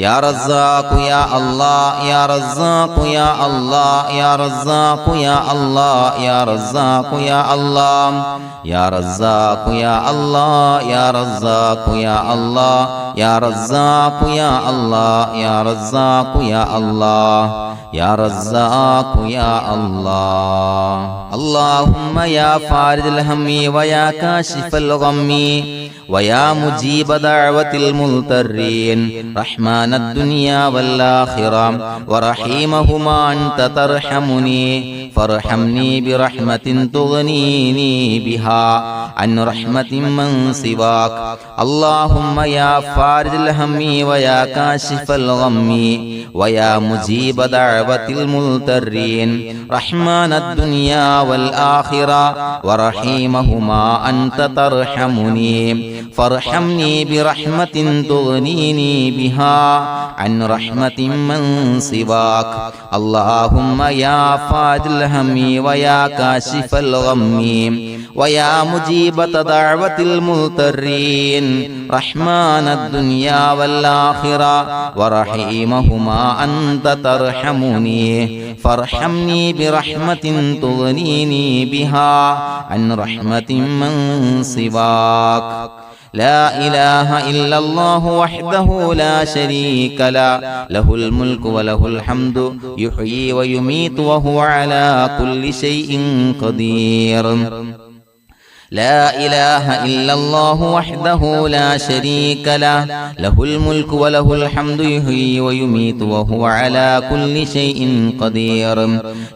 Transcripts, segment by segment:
يا رزاق يا الله يا رزاق يا الله يا رزاق يا الله يا رزاق يا الله يا رزاق يا الله يا رزاق يا الله يا رزاق يا الله يا رزاق يا الله يا رزاق يا الله اللهم يا فارج الهم ويا كاشف الغم ويا مجيب دعوة المضطرين رحمن الدنيا والآخرة ورحيمهما أنت ترحمني فارحمني برحمة تغنيني بها عن رحمة من سواك اللهم يا فارج الهم ويا كاشف الغم ويا مجيب دعوة المضطرين رحمن الدنيا والآخرة ورحيمهما أنت ترحمني فارحمني برحمة تغنيني بها عن رحمة من سواك اللهم يا فارج الهم ويا كاشف الغم ويا مجيب دعوة المضطرين رحمن الدنيا والآخرة ورحيمهما أنت ترحمني فارحمني برحمة تغنيني بها عن رحمة من سواك لا إله إلا الله وحده لا شريك له له الملك وله الحمد يحيي ويميت وهو على كل شيء قدير لا إله إلا الله وحده لا شريك له له الملك وله الحمد يحيي ويميت وهو على كل شيء قدير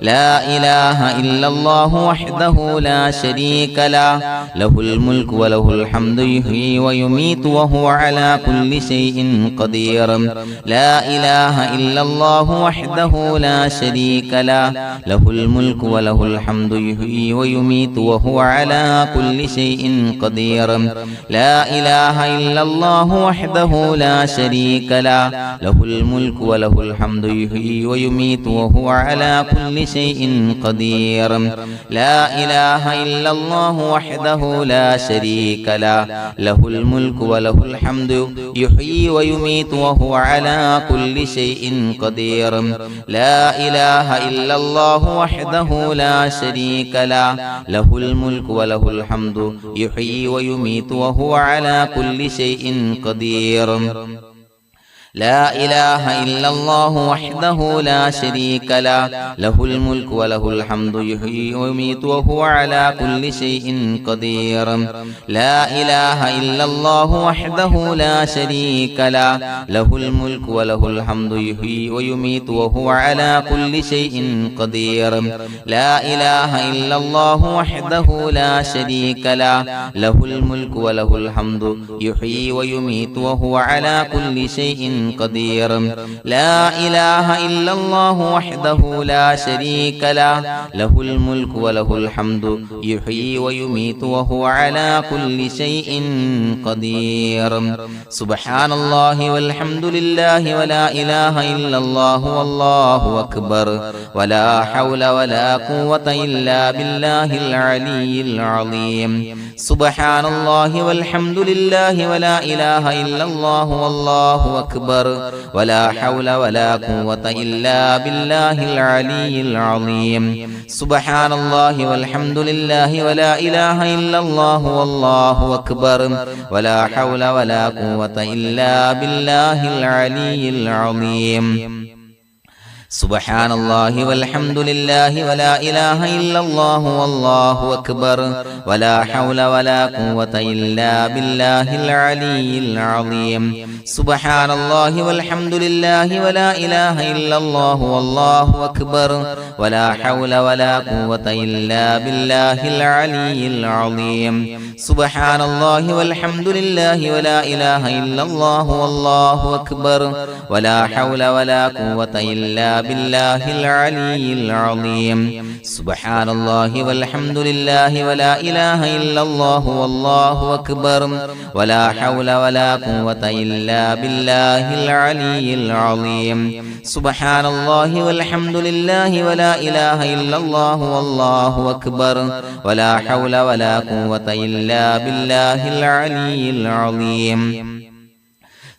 لا إله إلا الله وحده لا شريك له له الملك وله الحمد يحيي ويميت وهو على كل شيء قدير لا إله إلا الله وحده لا شريك له له الملك وله الحمد يحيي ويميت وهو على كل شيء قدير لا إله إلا الله وحده لا شريك له له الملك وله الحمد يحيي ويميت وهو على كل شيء قدير لا إله إلا الله وحده لا شريك له له الملك وله الحمد يحيي ويميت وهو على كل شيء قدير لا إله إلا الله وحده لا شريك له له الملك وله الحمد يحيي ويميت وهو على كل شيء قدير لا إله إلا الله وحده لا شريك له له الملك وله الحمد يحيي ويميت وهو على كل شيء قدير لا إله إلا الله وحده لا شريك له له الملك وله الحمد يحيي ويميت وهو على كل شيء قدير لا إله إلا الله وحده لا شريك له له الملك وله الحمد يحيي ويميت وهو على كل شيء قدير لا إله إلا الله وحده لا شريك له له الملك وله الحمد يحيي ويميت وهو على كل شيء قدير سبحان الله والحمد لله ولا إله إلا الله والله أكبر ولا حول ولا قوة إلا بالله العلي العظيم سبحان الله والحمد لله ولا إله إلا الله والله أكبر ولا حول ولا قوة إلا بالله العلي العظيم سبحان الله والحمد لله ولا إله إلا الله والله أكبر ولا حول ولا قوة إلا بالله العلي العظيم سبحان الله والحمد لله ولا إله إلا الله والله أكبر ولا حول ولا قوة إلا بالله العلي العظيم سبحان الله والحمد لله ولا إله إلا الله والله أكبر ولا حول ولا قوة إلا بالله العلي العظيم سبحان الله والحمد لله ولا إله إلا الله والله أكبر ولا حول ولا قوة إلا بالله العلي العظيم سبحان الله والحمد لله ولا إله إلا الله والله أكبر ولا حول ولا قوة إلا بالله العلي العظيم سبحان الله والحمد لله ولا إله إلا الله والله أكبر ولا حول ولا قوة إلا بالله العلي العظيم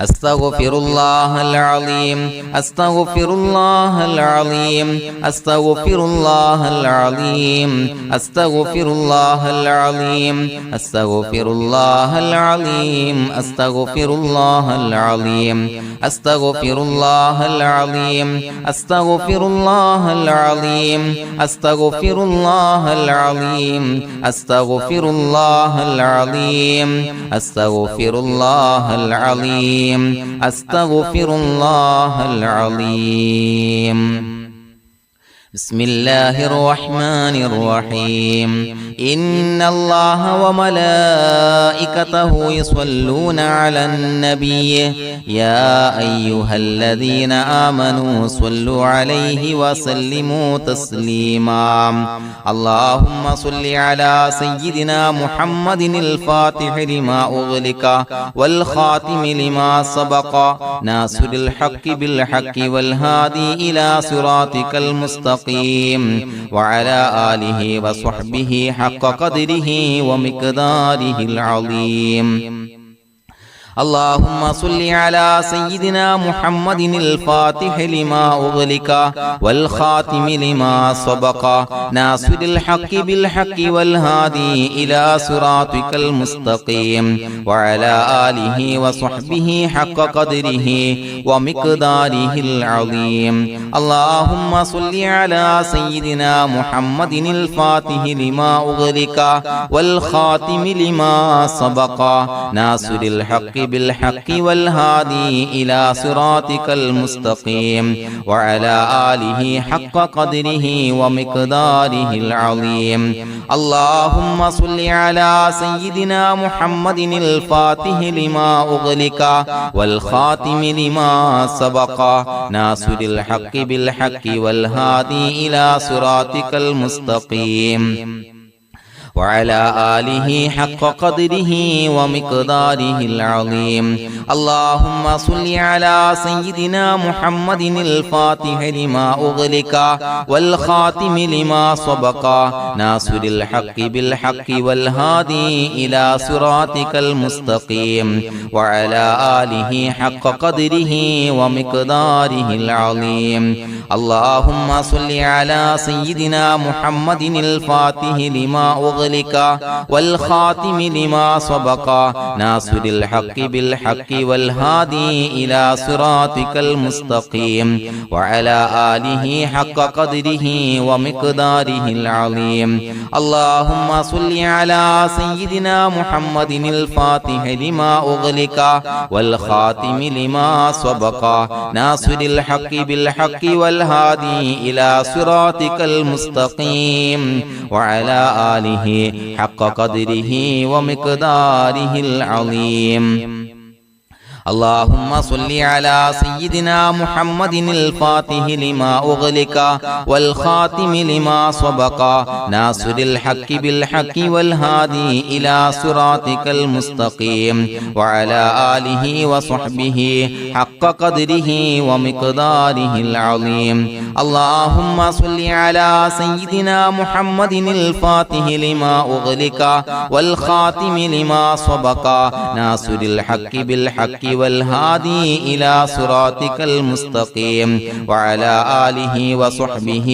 أستغفر الله العظيم أستغفر الله العظيم أستغفر الله العظيم أستغفر الله العظيم أستغفر الله العظيم أستغفر الله العظيم أستغفر الله العظيم أستغفر الله العظيم أستغفر الله العظيم أستغفر الله العظيم أستغفر الله العظيم أستغفر الله العظيم بسم الله الرحمن الرحيم إن الله وملائكته يصلون على النبي يا أيها الذين آمنوا صلوا عليه وسلموا تسليما اللهم صل على سيدنا محمد الفاتح لما أغلق والخاتم لما سبق ناصر الحق بالحق والهادي إلى صراطك المستقيم وعلى آله وصحبه حق قدره ومقداره العظيم اللهم صل على سيدنا محمد الفاتح لما أغلق والخاتم لما سبق ناصر الحق بالحق والهادي إلى صراطك المستقيم وعلى آله وصحبه حق قدره ومقداره العظيم اللهم صل على سيدنا محمد الفاتح لما أغلق والخاتم لما سبق ناصر الحق بالحق والهادي إلى صراطك المستقيم وعلى آله حق قدره ومقداره العظيم اللهم صل على سيدنا محمد الفاتح لما أغلق والخاتم لما سبق ناصر الحق بالحق والهادي إلى صراطك المستقيم وعلى آله حق قدره ومقداره العظيم اللهم صل على سيدنا محمد الفاتح لما أغلق والخاتم لما سبق ناصر الحق بالحق والهادي إلى صراطك المستقيم وعلى آله حق قدره ومقداره العظيم اللهم صل على سيدنا محمد الفاتح لما أغلق والخاتم لما سبق ناصر الحق بالحق والهادي إلى صراطك المستقيم وعلى آله حق قدره ومقداره العظيم اللهم صل على سيدنا محمد الفاتح لما أغلق والخاتم لما سبق ناصر الحق بالحق والهادي إلى صراطك المستقيم وعلى آله حق قدره ومقداره العظيم اللهم صل على سيدنا محمد الفاتح لما أغلق والخاتم لما سبق ناصر الحق بالحق والهادي إلى صراطك المستقيم وعلى آله وصحبه حق قدره ومقداره العظيم اللهم صل على سيدنا محمد الفاتح لما أغلق والخاتم لما سبق ناصر الحق بالحق والهادي إلى صراطك المستقيم وعلى آله وصحبه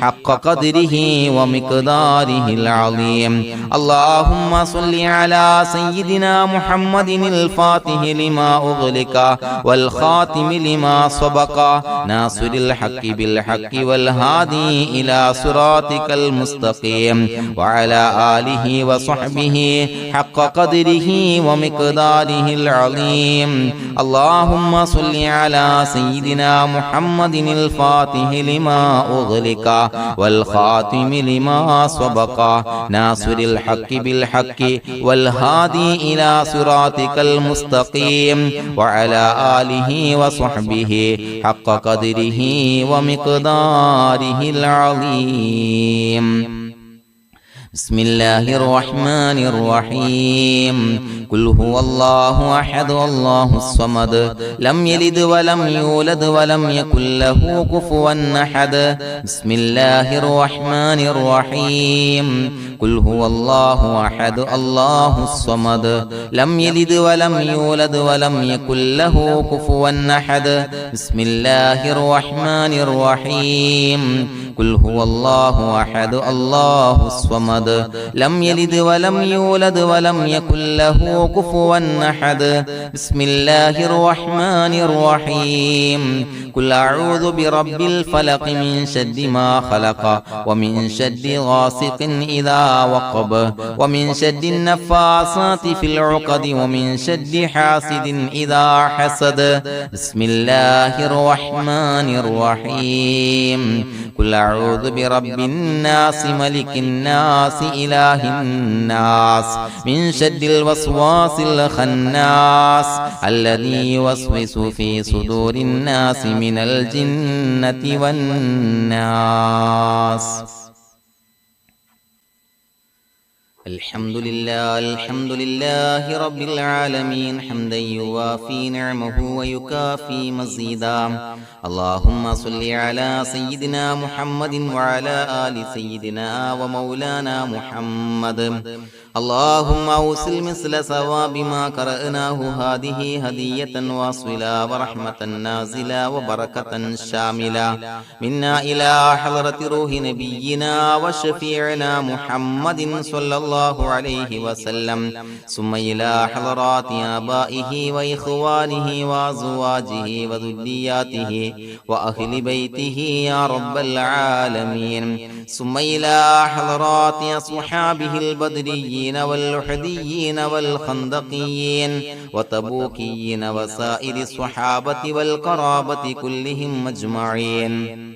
حق قدره ومقداره العظيم اللهم صل على سيدنا محمد الفاتح لما أغلق والخاتم لما سبق ناصر الحق بالحق والهادي إلى صراطك المستقيم وعلى آله وصحبه حق قدره ومقداره العظيم اللهم صل على سيدنا محمد الفاتح لما أغلق والخاتم لما سبق ناصر الحق بالحق والهادي إلى صراطك المستقيم وعلى آله وصحبه حق قدره ومقداره العظيم بسم الله الرحمن الرحيم قل هو الله أحد الله الصمد لم يلد ولم يولد ولم يكن له كفوا أحد بسم الله الرحمن الرحيم قل هو الله أحد الله الصمد لم يلد ولم يولد ولم يكن له كفوا أحد بسم الله الرحمن الرحيم قل هو الله أحد الله الصمد لم يلد ولم يولد ولم يكن له كفوا أحد بسم الله الرحمن الرحيم قل أعوذ برب الفلق من شر ما خلق ومن شر غاسق إذا وقب ومن شر النفاثات في العقد ومن شر حاسد إذا حسد بسم الله الرحمن الرحيم قل أعوذ برب الناس ملك الناس إله الناس من شر الوسواس الخناس الذي يوسوس في صدور الناس من الجنة والناس الحمد لله رب العالمين حمدا يوافي نعمه ويكافي مزيدا اللهم صل على سيدنا محمد وعلى آل سيدنا ومولانا محمد اللهم أوصل مثل ثواب ما قرأناه هذه هدية واصلة ورحمة نازلة وبركة شاملة منا إلى حضرة روح نبينا وشفيعنا محمد صلى الله عليه وسلم ثم إلى حضرات آبائه وإخوانه وأزواجه وذرياته وأهل بيته يا رب العالمين ثم إلى حضرات أصحابه البدريين والأحديين والخندقيين وتبوكيين وسائر الصحابة والقرابة كلهم أجمعين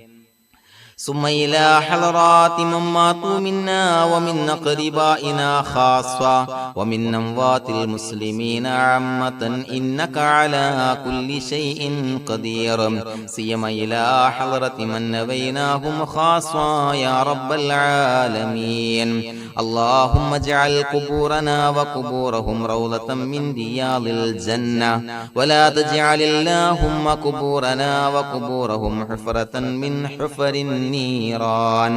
ثم إلى حضرات من ماتوا منا ومن أقربائنا خاصة ومن أموات المسلمين عامة إنك على كل شيء قدير سيما إلى حضرة من نبيناهم خاصة يا رب العالمين اللهم اجعل قبورنا وقبورهم روضة من رياض الجنة ولا تجعل اللهم قبورنا وقبورهم حفرة من حفر النيران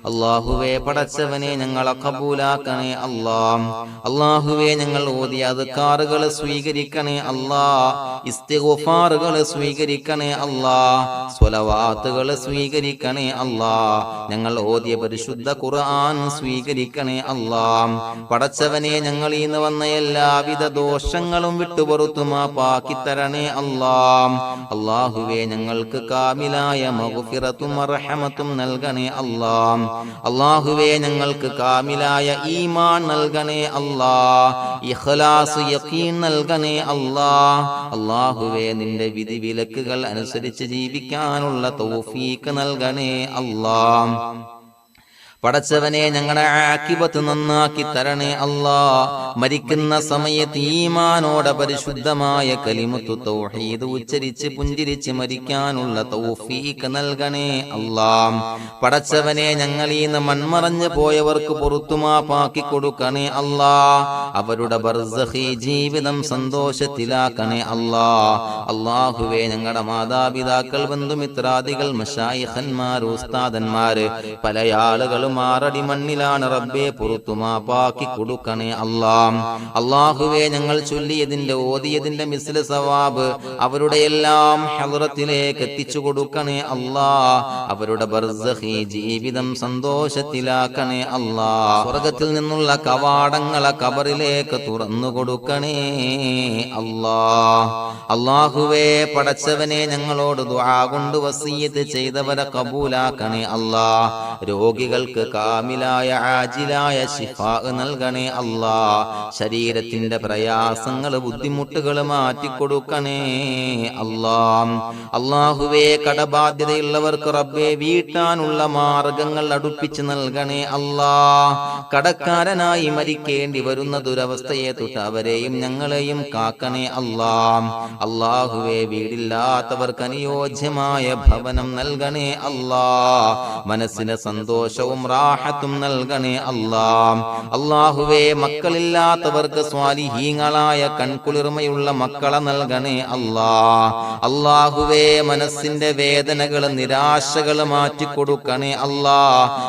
അല്ലാഹുവേ പടച്ചവനെ ഞങ്ങളെ കബൂലാക്കണേ അല്ലാഹ് അല്ലാഹുവേ ഞങ്ങൾ ഓതിയ അദ്കാറുകൾ സ്വീകരിക്കണേ അല്ലാഹ് ഇസ്തിഗ്ഫാറുകൾ സ്വീകരിക്കണേ അല്ലാഹ് സ്വലവാത്തുകൾ സ്വീകരിക്കണേ അല്ലാഹ് ഞങ്ങൾ ഓതിയ പരിശുദ്ധ ഖുർആൻ സ്വീകരിക്കണേ അല്ലാഹ് പടച്ചവനെ ഞങ്ങളിൽ നിന്ന് വന്ന എല്ലാവിധ ദോഷങ്ങളും വിട്ടുപുറത്തു മാപ്പാക്കി തരണേ അല്ലാഹ് അല്ലാഹുവേ ഞങ്ങൾക്ക് കാമിലായ മഗ്ഫിറത്തും റഹ്മത്തും നൽകണേ അല്ലാഹ് അല്ലാഹുവേ ഞങ്ങൾക്ക് കാമിലായ ഈമാൻ നൽകണേ അല്ലാഹ് ഇഖ്ലാസ് യഖീൻ നൽകണേ അല്ലാഹ് അല്ലാഹുവേ നിന്റെ വിധി വിലക്കുകൾ അനുസരിച്ച് ജീവിക്കാനുള്ള തൗഫീഖ് നൽകണേ അല്ലാഹ് പടച്ചവനെ ഞങ്ങളുടെ ആഖിബത്ത് നന്നാക്കി തരണേ അല്ലാഹ് മരിക്കുന്ന സമയത്ത് ഈമാനോടെ പരിശുദ്ധമായ കലിമത്തു തൗഹീദ് ഉച്ചരിച്ച് പുഞ്ചിരിച്ച് മരിക്കാനുള്ള തൗഫീഖ് നൽകണേ അല്ലാഹ് പടച്ചവനെ ഞങ്ങളിൽ നിന്ന് മൺമറഞ്ഞു പോയവർക്ക് പുറത്തുമാപ്പാക്കി കൊടുക്കണേ അല്ലാഹ് അവരുടെ ബർസഖി ജീവിതം സന്തോഷത്തിലാക്കണേ അല്ലാഹ് അല്ലാഹുവേ ഞങ്ങളുടെ മാതാപിതാക്കൾ ബന്ധുമിത്രാദികൾ മശായിഖന്മാർ ഉസ്താദന്മാര് പല ആളുകളും മാറടി മണ്ണിലാണ് റബ്ബേ പുറത്തുമാപ്പാക്കി കൊടുക്കണേ അല്ലാഹ് അല്ലാഹുവേ ഞങ്ങൾ ചൊല്ലിയതിന്റെ ഓതിയതിന്റെ മിസ്ല സവാബ് അവരുടെ എല്ലാം ഹളറത്തിലേക്ക് എത്തിച്ചു കൊടുക്കണേ അല്ലാഹ് അവരുടെ ബർസഖി ജീവിതം സന്തോഷത്തിലാക്കണേ അല്ലാഹ് സ്വർഗ്ഗത്തിൽ നിന്നുള്ള കവാടങ്ങളെ ഖബറിലേക്ക് തുറന്നു കൊടുക്കണേ അല്ലാഹ് അല്ലാഹുവേ പടച്ചവനെ ഞങ്ങളോട് ദുആ കൊണ്ട് വസിയത്ത് ചെയ്തവരെ കബൂലാക്കണേ അല്ലാഹ് രോഗികൾക്ക് കാമിലായ ആജിലായ ശിഫാ നൽകണേ അല്ലാഹ് ശരീരത്തിന്റെ പ്രയാസങ്ങൾ ബുദ്ധിമുട്ടുകൾ മാറ്റിക്കൊടുക്കണേ അല്ലാഹ് അല്ലാഹുവേ കടബാധ്യതയുള്ളവർക്ക് റബ്ബേ വീട്ടാനുള്ള മാർഗങ്ങൾ അടുപ്പിച്ച് നൽകണേ അല്ലാഹ് കടക്കാരനായി മരിക്കേണ്ടി വരുന്ന ദുരവസ്ഥയെ തൊട്ട് അവരെയും ഞങ്ങളെയും കാക്കണേ അല്ലാഹ് അല്ലാഹുവേ വീടില്ലാത്തവർക്ക് അനുയോജ്യമായ ഭവനം നൽകണേ അല്ലാഹ് മനസ്സിന് സന്തോഷവും റാഹത്തും നൽകണേ അല്ലാ. അല്ലാഹുവേ മക്കളില്ലാത്തവർക്ക് സ്വാലിഹീങ്ങളായ കൺകുളിർമയുള്ള മക്കളെ നൽകണേ അല്ലാ. അല്ലാഹുവേ മനസ്സിന്റെ വേദനകൾ നിരാശകൾ മാറ്റിക്കൊടുക്കണേ അല്ലാ.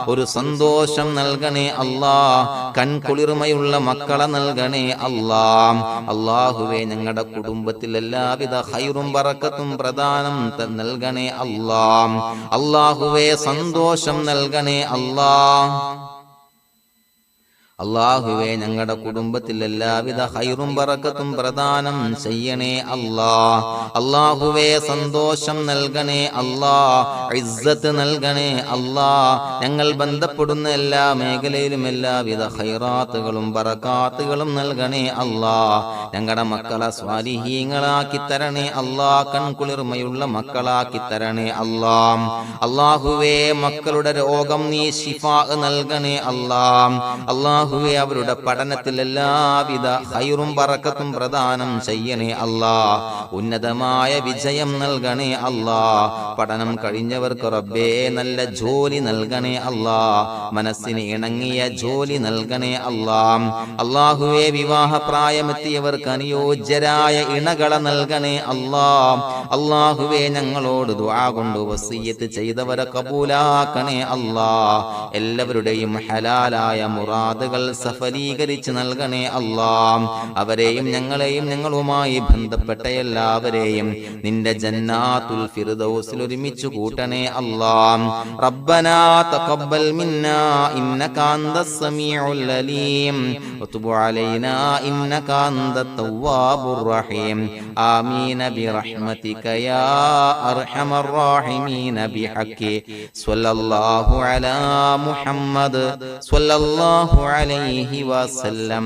ഒരു സന്തോഷം നൽകണേ അല്ലാ. കൺകുളിർമയുള്ള മക്കളെ നൽകണേ അല്ലാ. അല്ലാഹുവേ ഞങ്ങളുടെ കുടുംബത്തിൽ എല്ലാവിധ ഖൈറും ബറക്കത്തും പ്രദാനം നൽകണേ അല്ലാ. അല്ലാഹുവേ സന്തോഷം നൽകണേ അല്ലാ. അല്ലാഹുവേ ഞങ്ങളുടെ കുടുംബത്തിൽ എല്ലാവിധ ഖൈറും ബറക്കത്തും പ്രദാനം ചെയ്യണേ അല്ലാ. അല്ലാഹുവേ സന്തോഷം നൽകണേ അല്ലാ. ഇസ്സത്ത് നൽകണേ അല്ലാ. ഞങ്ങൾ ബന്ധപ്പെടുന്ന എല്ലാ മേഖലയിലും എല്ലാവിധ ഖൈറാത്തുകളും ബറകാത്തുകളും നൽകണേ അല്ലാ. ഞങ്ങളുടെ മക്കളെ സ്വാലിഹീങ്ങളാക്കി തരണേ അല്ലാ. കൺകുളിർമയുള്ള മക്കളാക്കി തരണേ അല്ലാ. അല്ലാഹുവേ മക്കളുടെ രോഗം നീ ശിഫാ നൽകണേ അല്ലാ. അല്ലാഹുവേ അവരുടെ പഠനത്തിൽ എല്ലാവിധ ഖൈറും ബറക്കത്തും പ്രദാനം ചെയ്യണേ അല്ലാ. ഉന്നതമായ വിജയം നൽകണേ അല്ലാ. പഠനം കഴിഞ്ഞവർക്ക് റബ്ബേ നല്ല ജോലി നൽകണേ അല്ലാ. മനസ്സിന് ഇണങ്ങിയ ജോലി നൽകണേ അല്ലാ. അല്ലാഹുവേ വിവാഹപ്രായമെത്തിയവർക്ക് അനുയോജ്യരായ ഇണകളെ നൽകണേ അല്ലാ. അല്ലാഹുവേ ഞങ്ങളോട് ദുആ കൊണ്ട് വസിയ്യത്ത് ചെയ്തവരെ കബൂലാക്കണേ അല്ലാ. എല്ലാവരുടെയും ഹലാലായ മുറാദുകൾ സഫലീകരിച്ച് നൽകണേ അല്ലാ. അവരെയും ഞങ്ങളെയും ഞങ്ങളുമായി ബന്ധപ്പെട്ട എല്ലാവരെയും നിന്റെ ജന്നാത്തുൽ ഫിർദൗസിൽ ഒരുമിച്ച് കൂട്ടണേ അല്ലാ. റബ്ബനാ തഖബ്ബൽ മിന്നാ ഇന്നക അന്തസ് സമീഉൽ അലീം വതുബ് അലൈനാ ഇന്നക അന്തത് തവ്വാബുർ റഹീം. ആമീൻ ബിറഹ്മതിക യാ അർഹമർ റഹീമീൻ ബിഹഖി സ്വല്ലല്ലാഹു അലാ മുഹമ്മദ് സ്വല്ലല്ലാഹു അലൈഹി വസല്ലം.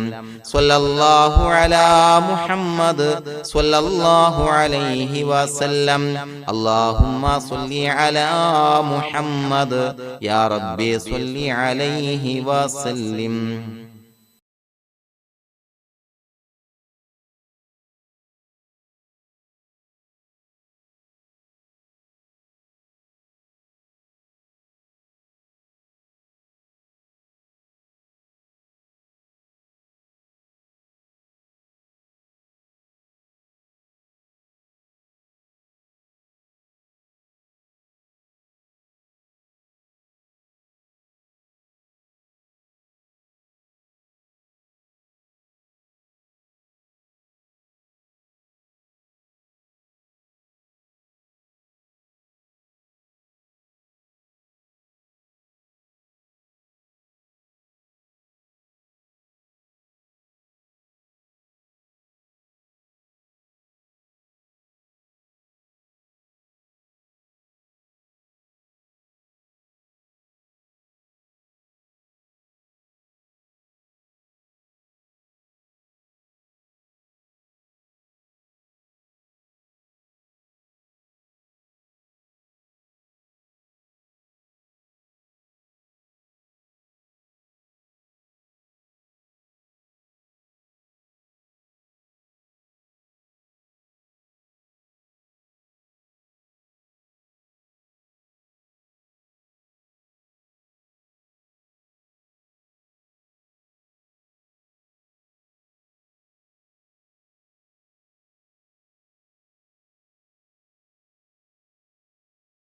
സ്വല്ലല്ലാഹു അലാ മുഹമ്മദ് സ്വല്ലല്ലാഹു അലൈഹി വസല്ലം. അല്ലാഹുമ്മ സ്വല്ലി അലാ മുഹമ്മദ് യാ റബ്ബി സ്വല്ലി അലൈഹി വസല്ലം.